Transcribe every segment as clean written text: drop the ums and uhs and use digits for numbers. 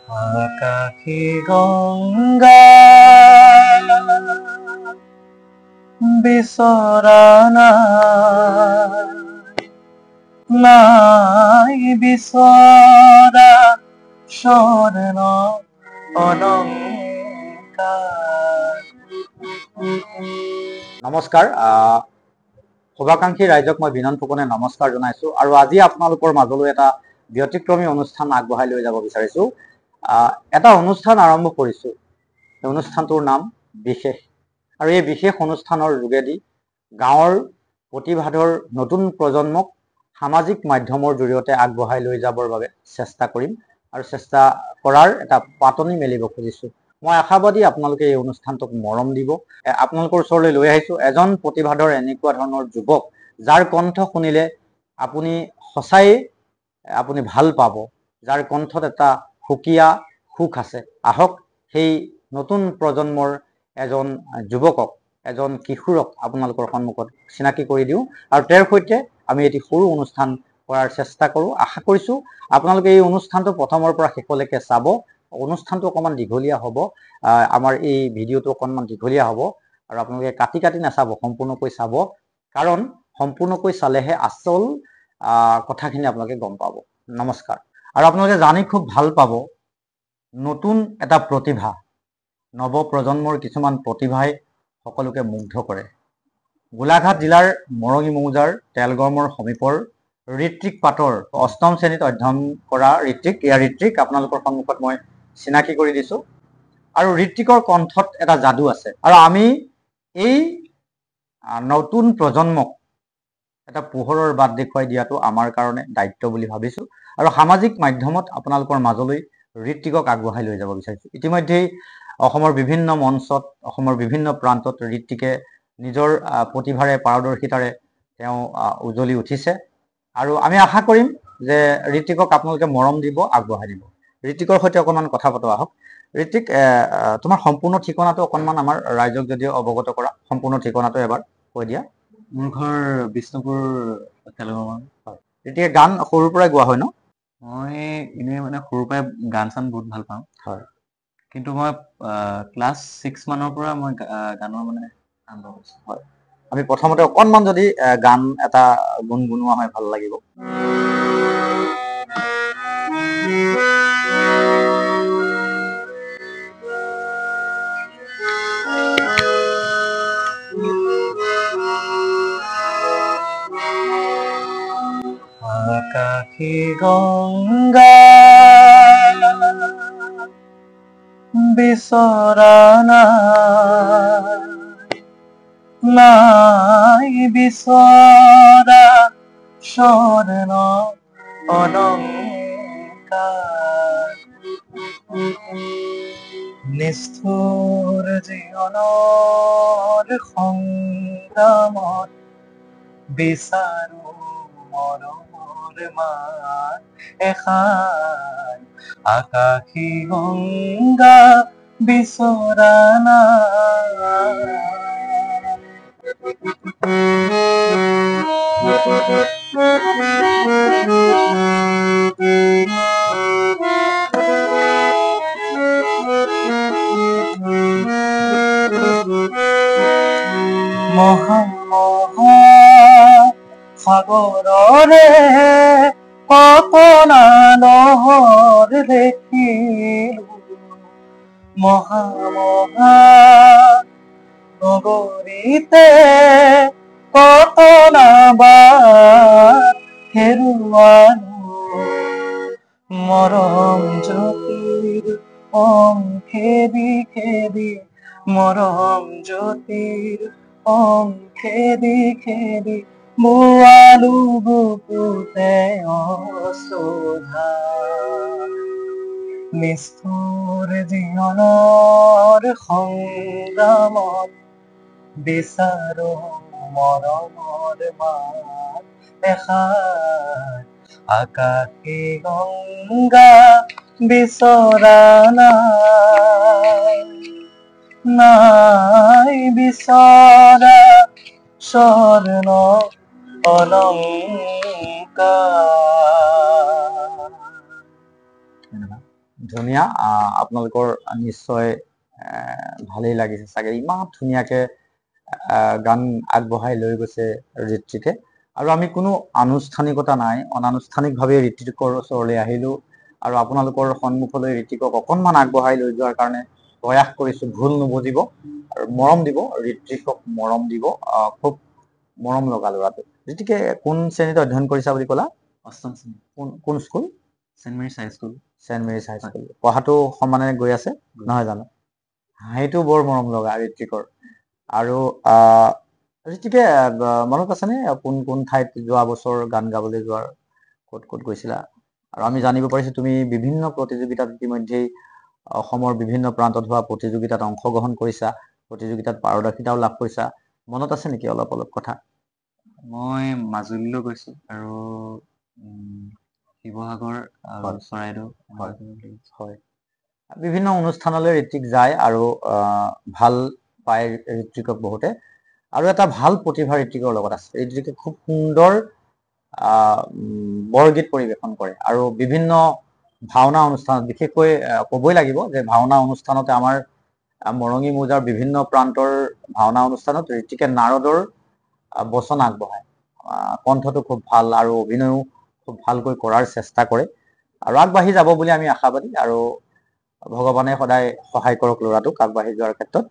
আকাশী গংগা বিচৰা নাই বিচৰা স্বৰ্ণ অলংকাৰ। নমস্কাৰ, শুভাকাংক্ষী ৰাইজক মই বিনন ফুকনে নমস্কাৰ জনাইছো আৰু আজি আপোনালোকৰ মাজলৈ এটা ব্যতিক্ৰমী অনুষ্ঠান আগবঢ়াই লৈ যাব বিচাৰিছো। এটা অনুষ্ঠান আৰম্ভ কৰিছো। এই অনুষ্ঠানটোৰ নাম বিশেষ, আৰু এই বিশেষ অনুষ্ঠানৰ যোগেদি গাঁৱৰ প্ৰতিভাধৰ নতুন প্ৰজন্মক সামাজিক মাধ্যমৰ জৰিয়তে আগবঢ়াই লৈ যাবৰ বাবে চেষ্টা কৰিম আৰু চেষ্টা কৰাৰ এটা পাতনি মেলিব খুজিছো। মই আশাবাদী আপোনালোকে এই অনুষ্ঠানটোক মৰম দিব। আপোনালোকৰ ওচৰলৈ লৈ আহিছো এজন প্ৰতিভাধৰ এনেকুৱা ধৰণৰ যুৱক, যাৰ কণ্ঠ শুনিলে আপুনি সঁচাই আপুনি ভাল পাব, যাৰ কণ্ঠত এটা সুকীয়া সুখ আছে। আহক সেই নতুন প্ৰজন্মৰ এজন যুৱকক, এজন কিশোৰক আপোনালোকৰ সন্মুখত চিনাকি কৰি দিওঁ আৰু তেওঁৰ সৈতে আমি এটি সৰু অনুষ্ঠান কৰাৰ চেষ্টা কৰোঁ। আশা কৰিছো আপোনালোকে এই অনুষ্ঠানটো প্ৰথমৰ পৰা শেষলৈকে চাব। অনুষ্ঠানটো অকণমান দীঘলীয়া হ'ব, আমাৰ এই ভিডিঅ'টো অকণমান দীঘলীয়া হ'ব আৰু আপোনালোকে কাটি কাটি নাচাব, সম্পূৰ্ণকৈ চাব, কাৰণ সম্পূৰ্ণকৈ চালেহে আচল কথাখিনি আপোনালোকে গম পাব। নমস্কাৰ। আৰু আপোনালোকে জানি খুব ভাল পাব, নতুন এটা প্ৰতিভা, নৱ প্ৰজন্মৰ কিছুমান প্ৰতিভাই সকলোকে মুগ্ধ কৰে। গোলাঘাট জিলাৰ মৰঙী মৌজাৰ তেলগৰ্মৰ সমীপৰ ঋত্বিক পাটৰ ৮ম শ্ৰেণীত অধ্যয়ন কৰা ঋত্বিক, আপোনালোকৰ সন্মুখত মই চিনাকি কৰি দিছো। আৰু ঋত্বিকৰ কণ্ঠত এটা যাদু আছে, আৰু আমি এই নতুন প্ৰজন্মক এটা পোহৰৰ বাট দেখুৱাই দিয়াটো আমাৰ কাৰণে দায়িত্ব বুলি ভাবিছো আৰু সামাজিক মাধ্যমত আপোনালোকৰ মাজলৈ ঋত্বিকক আগবঢ়াই লৈ যাব বিচাৰিছো। ইতিমধ্যেই অসমৰ বিভিন্ন মঞ্চত, অসমৰ বিভিন্ন প্ৰান্তত ঋত্বিকে নিজৰ প্ৰতিভাৰে, পাৰদৰ্শিতাৰে তেওঁ উজ্বলি উঠিছে আৰু আমি আশা কৰিম যে ঋত্বিকক আপোনালোকে মৰম দিব, আগবঢ়াই দিব। ঋত্বিকৰ সৈতে অকণমান কথা পাতো আহক। ঋত্বিক, তোমাৰ সম্পূৰ্ণ ঠিকনাটো অকণমান আমাৰ ৰাইজক যদিও অৱগত কৰা, সম্পূৰ্ণ ঠিকনাটো এবাৰ কৈ দিয়া। মোৰ ঘৰ বিষ্ণুপুৰ তেলগৰ্মন। হয়। ঋত্বিকে গান সৰুৰ পৰাই গোৱা হয় ন? মই এনেই মানে সৰুৰ পৰাই গান চান বহুত ভাল পাওঁ। হয়। কিন্তু মই ক্লাছ 6 মানৰ পৰা মই গানৰ মানে আৰম্ভ কৰিছোঁ। হয়। আমি প্ৰথমতে অকণমান যদি গান এটা গুণগুণোৱা হয় ভাল লাগিব। আকাশী গংগা বিচৰা নাই বিচৰা স্বৰ্ণ অলংকাৰ। নিষ্ঠুৰ জীৱনৰ সংগ্ৰামত বিচাৰো মৰমৰ মান এষাৰ। আকাশী গংগা বিচৰা নাই। মহা মহা সাগৰৰে কতনা লহৰ দেখিলো, মহা মহা নগৰীতে কতনা বাট হেৰুৱালো, মৰম জ্যোতিৰ পংখেদি খেদি, মৰম জ্যোতিৰ পংখেদি খেদি বোৱালো বুকুতে অশ্ৰুধা। নিষ্ঠুৰ জীৱনৰ সংগ্ৰামত বিচাৰো মৰমৰ মান এষাৰ। আকাশী গংগা বিচৰা নাই, নাই বিচৰা স্বৰ্ণ অলংকাৰ। ধুনীয়া আপোনালোকৰ নিশ্চয় ভালেই লাগিছে চাগে ইমান ধুনীয়াকে গান আগবঢ়াই লৈ গৈছে ঋত্বিকে আৰু আমি কোনো আনুষ্ঠানিকতা নাই অনানুষ্ঠানিকভাৱে ঋত্বিকৰ ওচৰলৈ আহিলো আৰু আপোনালোকৰ সন্মুখলৈ ঋত্বিকক অকণমান আগবঢ়াই লৈ যোৱাৰ কাৰণে প্ৰয়াস কৰিছো ভুল নুবুজিব আৰু মৰম দিব ঋত্বিকক মৰম দিব খুব মৰম লগা ল'ৰাটো ঋত্বিকে কোন শ্ৰেণীত অধ্যয়ন কৰিছা বুলি ক'লা অষ্টম শ্ৰেণী কোন স্কুল ছেইণ্ট মেৰিজ হাই স্কুল ছেইণ্ট মেৰিজ হাই স্কুল পঢ়াটো সমানে গৈ আছে নহয় জানো সেইটো বৰ মৰম লগা ঋত্বিকৰ আৰু ঋত্বিকে মনত আছেনে কোন ঠাইত যোৱা বছৰ গান গাবলৈ যোৱাৰ ক'ত গৈছিলা আৰু আমি জানিব পাৰিছো তুমি বিভিন্ন প্ৰতিযোগিতাত ইতিমধ্যেই অসমৰ বিভিন্ন প্ৰান্তত হোৱা প্ৰতিযোগিতাত অংশগ্ৰহণ কৰিছা প্ৰতিযোগিতাত পাৰদৰ্শিতাও লাভ কৰিছা মনত আছে নেকি অলপ কথা মই মাজুলীলৈ গৈছো আৰু শিৱসাগৰ আৰু চৰাইদেউ হয় বিভিন্ন অনুষ্ঠানলৈ ঋত্বিক যায় আৰু ভাল পায় ঋত্বিকক বহুতে আৰু এটা ভাল প্ৰতিভা ঋত্বিকৰ লগত আছে ঋত্বিকে খুব সুন্দৰ বৰগীত পৰিৱেশন কৰে আৰু বিভিন্ন ভাওনা অনুষ্ঠানত বিশেষকৈ ক'বই লাগিব যে ভাওনা অনুষ্ঠানতে আমাৰ মৰঙী মৌজাৰ বিভিন্ন প্ৰান্তৰ ভাওনা অনুষ্ঠানত ঋত্বিকে নাৰদৰ বচন আগবঢ়ায় কণ্ঠটো খুব ভাল আৰু অভিনয়ো খুব ভালকৈ কৰাৰ চেষ্টা কৰে আৰু আগবাঢ়ি যাব বুলি আমি আশাবাদী আৰু ভগৱানে সদায় সহায় কৰক ল'ৰাটোক আগবাঢ়ি যোৱাৰ ক্ষেত্ৰত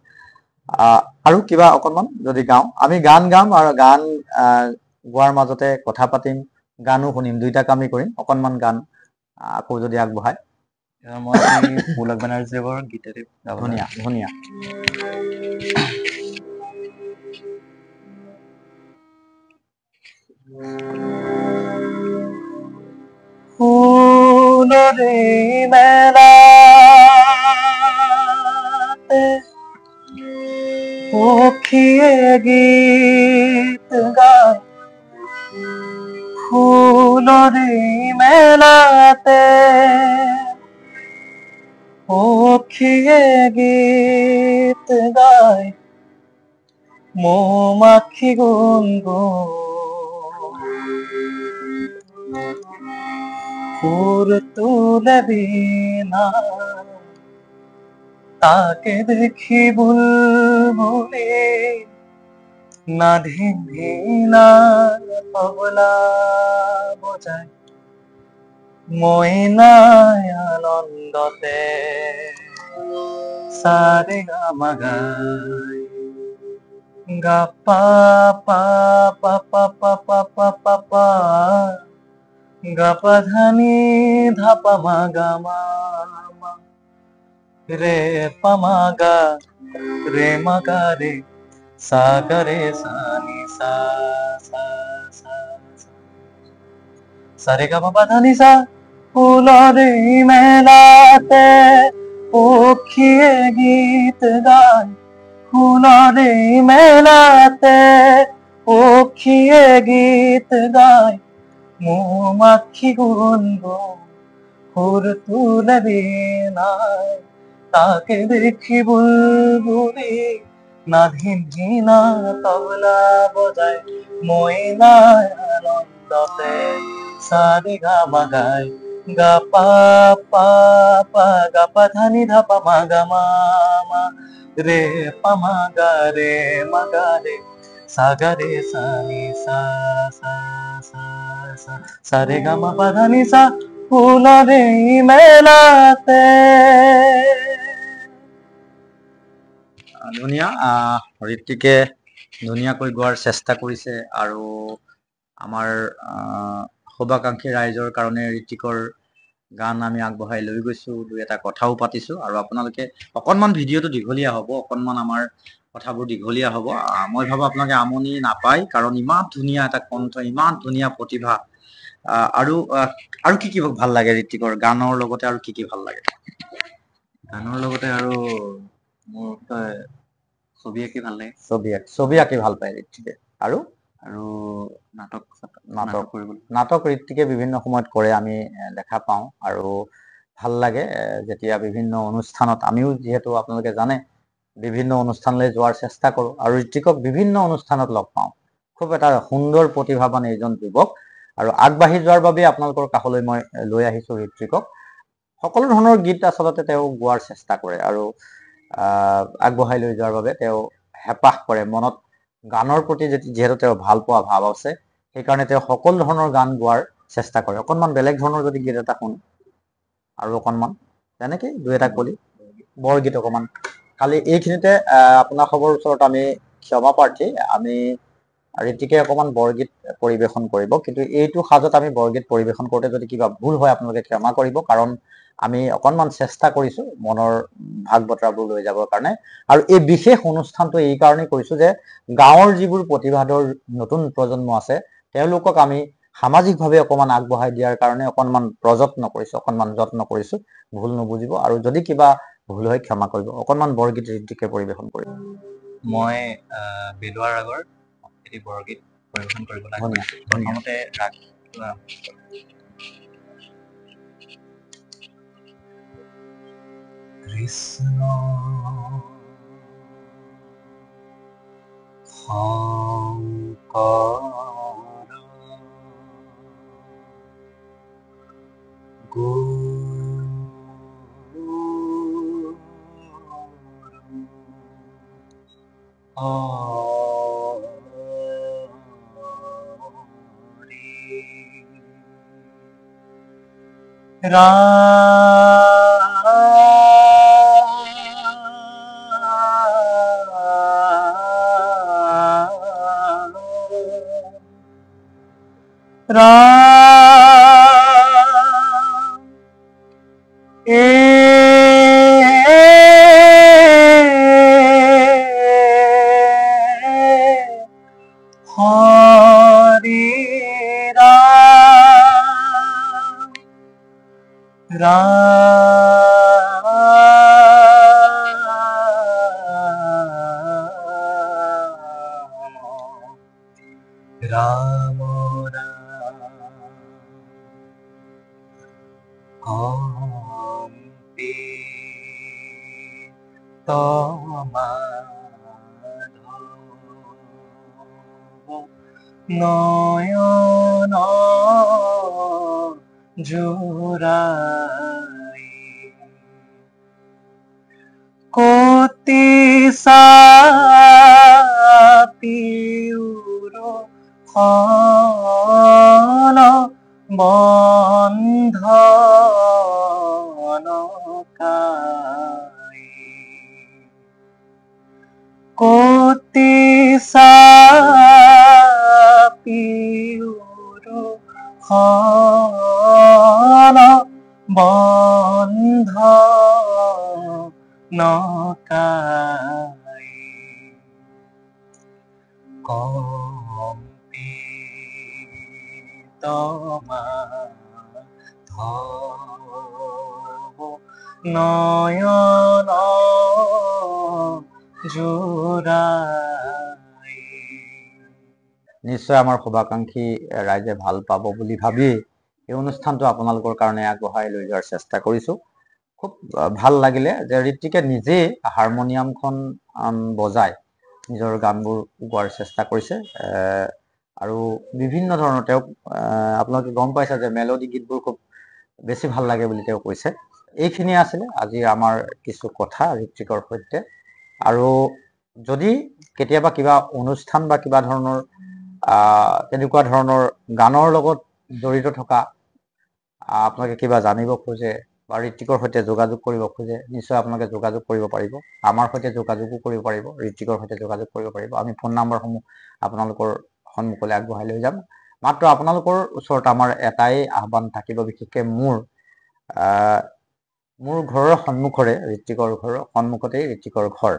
আৰু কিবা অকণমান যদি গাওঁ আমি গান গাম আৰু গান গোৱাৰ মাজতে কথা পাতিম গানো শুনিম দুইটা কামেই কৰিম অকণমান গান আকৌ যদি আগবঢ়ায় মই পুলক বেনাৰ্জীদেৱৰ গীতেৰে ধুনীয়া ধুনীয়া ফুলৰে মেলাতে পক্ষীয়ে গীত গায় ফুলৰে মেলাতে পক্ষীয়ে গীত গায় মৌমাখি গুণগুণ সুর তুলে বিনা তাকে দেখি বুলবুলি নাধিন ভিনা তবলা বজায় মইনাই আনন্দতে সারে গামা গায় গা পা পা পা পা পা পা পা পা পা গা পা ধানি ধা পা মা গা মা রে পা মা গা রে মা গা রে সা গা রে সা নি সা সা সা সা রে গা মা পা ধা নি সা ফুলরে মেলাতে পক্ষীয়ে গীত গায় ফুলরে মেলাতে পক্ষীয়ে গীত গায় মৌমাখি গুনগুন সুর তুলে বিনায় তাকে দেখি বুলবুলি নাধিন ভিনা তবলা বজায় মইনায় আনন্দতে সারে গা মা গায় গা পা পা পা গা পা ধানি ধা পা মা গা মা মা রে পা মা গা রে মা গা রে সা গা রে সা নি সা সা সা সা সা রে গা মা পা ধা নি সা ফুলরে মেলাতে ধুনীয়া ঋত্বিকে ধুনীয়াকৈ গোৱাৰ চেষ্টা কৰিছে আৰু আমাৰ শুভাকাংক্ষী ৰাইজৰ কাৰণে ঋত্বিকৰ গান আমি আগবঢ়াই লৈ গৈছো দুই এটা কথাও পাতিছো আৰু আপোনালোকে অকণমান ভিডিঅ'টো দীঘলীয়া হ'ব অকণমান আমাৰ কথাবোৰ দীঘলীয়া হ'ব মই ভাবো আপোনালোকে আমনি নাপায় কাৰণ ইমান ধুনীয়া এটা কণ্ঠ ইমান ধুনীয়া প্ৰতিভা আৰু কি ভাল লাগে ঋত্বিকৰ গানৰ লগতে আৰু কি ভাল লাগে গানৰ লগতে আৰু মোৰ ছবি আঁকি ভাল লাগে ছবি আঁকি ভাল পায় ঋত্বিকে আৰু নাটক ঋত্বিকে বিভিন্ন সময়ত কৰে আমি দেখা পাওঁ আৰু ভাল লাগে যেতিয়া বিভিন্ন অনুষ্ঠানত আমিও যিহেতু আপোনালোকে জানে বিভিন্ন অনুষ্ঠানলৈ যোৱাৰ চেষ্টা কৰোঁ আৰু ঋত্বিকক বিভিন্ন অনুষ্ঠানত লগ পাওঁ খুব এটা সুন্দৰ প্ৰতিভাৱান এজন যুৱক আৰু আগবাঢ়ি যোৱাৰ বাবে আপোনালোকৰ কাষলৈ মই লৈ আহিছো ঋত্বিকক সকলো ধৰণৰ গীত আচলতে তেওঁ গোৱাৰ চেষ্টা কৰে আৰু আগবঢ়াই লৈ যোৱাৰ বাবে তেওঁ হেঁপাহ কৰে মনত গানৰ প্ৰতি যিহেতু তেওঁ ভাল পোৱা ভাৱ আছে সেইকাৰণে তেওঁ সকলো ধৰণৰ গান গোৱাৰ চেষ্টা কৰে অকণমান বেলেগ ধৰণৰ যদি গীত এটা শুনো আৰু অকণমান তেনেকৈ দুই এটা কলি বৰগীত অকণমান খালি এইখিনিতে আপোনাৰ খবৰ ওচৰত আমি ক্ষমা প্ৰাৰ্থী আমি ঋতিকে অকণমান বৰগীত পৰিৱেশন কৰিব কিন্তু এইটো সাজত আমি বৰগীত পৰিৱেশন কৰোঁতে যদি কিবা ভুল হয় আপোনালোকে ক্ষমা কৰিব কাৰণ আমি অকণমান চেষ্টা কৰিছোঁ মনৰ ভাগ বতৰাবোৰ লৈ যাবৰ কাৰণে আৰু এই বিশেষ অনুষ্ঠানটো এই কাৰণেই কৰিছোঁ যে গাঁৱৰ যিবোৰ প্ৰতিভাধৰ নতুন প্ৰজন্ম আছে তেওঁলোকক আমি সামাজিকভাৱে অকণমান আগবঢ়াই দিয়াৰ কাৰণে অকণমান প্ৰযত্ন কৰিছোঁ অকণমান যত্ন কৰিছোঁ ভুল নুবুজিব আৰু যদি কিবা ভুল হয় ক্ষমা কৰিব অকণমান বৰগীত ঋতিকে পৰিৱেশন কৰিব মই বেলুৱাৰ আগৰ এটি বৰগীত পৰিৱেশন কৰিবলৈ আগবাঢ়িছোঁ প্ৰথমতে ৰাগ কৃষ্ণ শংকৰ রাম কম্পি নয়ন জোড়াই কোটি সাপিউর হল বন্ধন কাই কোটি সাপিউর হল বন্ধন কাই কম্পিত মাধব নয়ন জোড়াই নিশ্চয় আমাৰ শুভাকাংক্ষী ৰাইজে ভাল পাব বুলি ভাবি এই অনুষ্ঠানটো আপোনালোকৰ কাৰণে আগবঢ়াই লৈ যোৱাৰ চেষ্টা কৰিছোঁ খুব ভাল লাগিলে যে ঋতিকে নিজে হাৰমনিয়ামখন বজাই নিজৰ গানবোৰ গোৱাৰ চেষ্টা কৰিছে আৰু বিভিন্ন ধৰণৰ তেওঁক আপোনালোকে গম পাইছে যে মেলোডি গীতবোৰ খুব বেছি ভাল লাগে বুলি তেওঁ কৈছে এইখিনিয়ে আছিলে আজি আমাৰ কিছু কথা ঋতিকৰ সৈতে আৰু যদি কেতিয়াবা কিবা অনুষ্ঠান বা কিবা ধৰণৰ তেনেকুৱা ধৰণৰ গানৰ লগত জড়িত থকা আপোনালোকে কিবা জানিব খোজে বা ঋতিকৰ সৈতে যোগাযোগ কৰিব খোজে নিশ্চয় আপোনালোকে যোগাযোগ কৰিব পাৰিব আমাৰ সৈতে যোগাযোগো কৰিব পাৰিব ঋতিকৰ সৈতে যোগাযোগ কৰিব পাৰিব আমি ফোন নম্বৰসমূহ আপোনালোকৰ সন্মুখলৈ আগবঢ়াই লৈ যাম মাত্ৰ আপোনালোকৰ ওচৰত আমাৰ এটাই আহ্বান থাকিব বিশেষকৈ মোৰ ঘৰৰ সন্মুখৰে ঋতিকৰ ঘৰৰ সন্মুখতেই ঋতিকৰ ঘৰ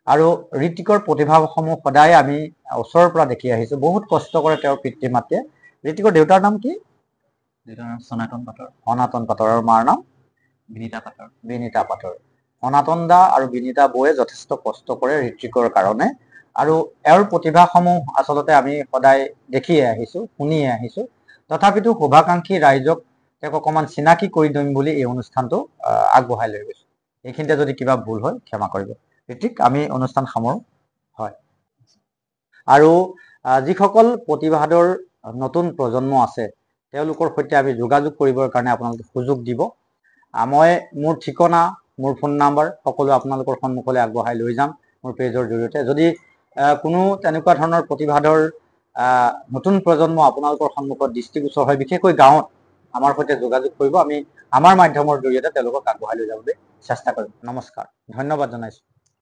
আৰু ঋতিকৰ প্ৰতিভাসমূহ সদায় আমি ওচৰৰ পৰা দেখি আহিছোঁ বহুত কষ্ট কৰে তেওঁৰ পিতৃ মাতৃয়ে ঋতিকৰ দেউতাৰ নাম কি দেউতাৰ নাম সনাতন পাটৰ সনাতন পাটৰ আৰু মাৰ নাম বিনীতা পাটৰ সনাতন দা আৰু বিনীতা বৌয়ে যথেষ্ট কষ্ট কৰে ঋতিকৰ কাৰণে আৰু এওঁৰ প্ৰতিভাসমূহ আচলতে আমি সদায় দেখিয়ে আহিছোঁ শুনিয়ে আহিছোঁ তথাপিতো শুভাকাংক্ষী ৰাইজক তেওঁক অকণমান চিনাকি কৰি দিম বুলি এই অনুষ্ঠানটো আগবঢ়াই লৈ গৈছোঁ এইখিনিতে যদি কিবা ভুল হয় ক্ষমা কৰিব ঋতিক আমি অনুষ্ঠান সামৰোঁ হয় আৰু যিসকল প্ৰতিভাধৰ নতুন প্ৰজন্ম আছে তেওঁলোকৰ সৈতে আমি যোগাযোগ কৰিবৰ কাৰণে আপোনালোকে সুযোগ দিব মই মোৰ ঠিকনা, মোৰ ফোন নাম্বাৰ সকলো আপোনালোকৰ সন্মুখলৈ আগবঢ়াই লৈ যাম মোৰ পেজৰ জৰিয়তে। যদি কোনো তেনেকুৱা ধৰণৰ প্ৰতিভাধৰ নতুন প্ৰজন্ম আপোনালোকৰ সন্মুখত দৃষ্টিগোচৰ হয়, বিশেষকৈ গাঁৱত, আমাৰ সৈতে যোগাযোগ কৰিব। আমি আমাৰ মাধ্যমৰ জৰিয়তে তেওঁলোকক আগবঢ়াই লৈ যাবলৈ চেষ্টা কৰিম। নমস্কাৰ, ধন্যবাদ জনাইছোঁ।